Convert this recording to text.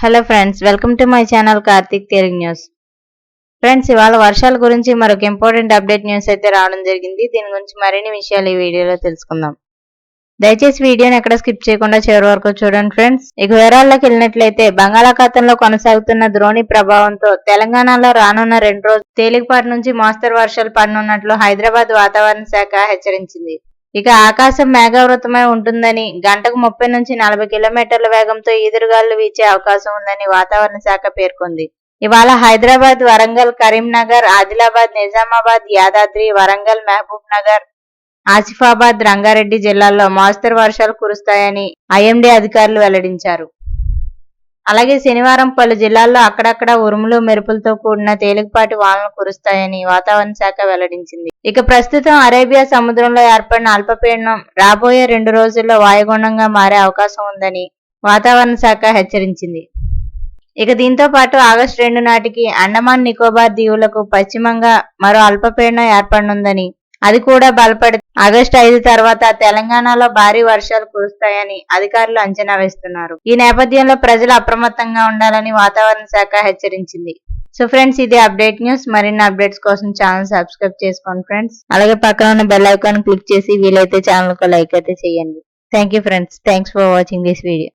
Hello friends, welcome to my channel Karthik Telugu news. Friends, ఇవాళ వర్షాల గురించి మరొక ఇంపార్టెంట్ అప్డేట్ న్యూస్ అయితే రావడం జరిగింది. దీని గురించి మరిన్ని విషయాలు ఈ వీడియోలో తెలుసుకుందాం. దయచేసి వీడియోని ఎక్కడ స్కిప్ చేయకుండా చివరి వరకు చూడండి ఫ్రెండ్స్. ఇక వివరాల్లోకి వెళ్ళినట్లయితే, బంగాళాఖాతంలో కొనసాగుతున్న ద్రోణి ప్రభావంతో తెలంగాణలో రానున్న 2 రోజులు తేలికపాటి నుంచి మోస్తరు వర్షాలు పడనున్నట్లు హైదరాబాద్ వాతావరణ శాఖ హెచ్చరించింది. ఇక ఆకాశం మేఘావృతమై ఉంటుందని, గంటకు 30 నుంచి 40 కిలోమీటర్ల వేగంతో ఈదురుగాలులు వీచే అవకాశం ఉందని వాతావరణ శాఖ పేర్కొంది. ఇవాళ హైదరాబాద్, వరంగల్, కరీంనగర్, ఆదిలాబాద్, నిజామాబాద్, యాదాద్రి, వరంగల్, మహబూబ్ నగర్, ఆసిఫాబాద్, రంగారెడ్డి జిల్లాల్లో మోస్తరు వర్షాలు కురుస్తాయని ఐఎండీ అధికారులు వెల్లడించారు. అలాగే శనివారం పలు జిల్లాల్లో అక్కడక్కడ ఉరుములు, మెరుపులతో కూడిన తేలికపాటి వానలు కురుస్తాయని వాతావరణ శాఖ వెల్లడించింది. ఇక ప్రస్తుతం అరేబియా సముద్రంలో ఏర్పడిన అల్పపీడనం రాబోయే 2 రోజుల్లో వాయుగుండంగా మారే అవకాశం ఉందని వాతావరణ శాఖ హెచ్చరించింది. ఇక దీంతో పాటు ఆగస్టు 2 నాటికి అండమాన్ నికోబార్ దీవులకు పశ్చిమంగా మరో అల్పపీడనం ఏర్పడనుందని, అది కూడా బలపడి ఆగస్టు 5 తర్వాత తెలంగాణలో భారీ వర్షాలు కురుస్తాయని అధికారులు అంచనా వేస్తున్నారు. ఈ నేపథ్యంలో ప్రజలు అప్రమత్తంగా ఉండాలని వాతావరణ శాఖ హెచ్చరించింది. సో ఫ్రెండ్స్, ఇది అప్డేట్ న్యూస్. మరిన్ని అప్డేట్స్ కోసం ఛానల్ సబ్స్క్రైబ్ చేసుకోండి ఫ్రెండ్స్. అలాగే పక్కన ఉన్న బెల్ ఐకాన్ క్లిక్ చేసి వీలైతే ఛానల్ కు లైక్ అయితే చేయండి. Thank you friends. Thanks for watching this video.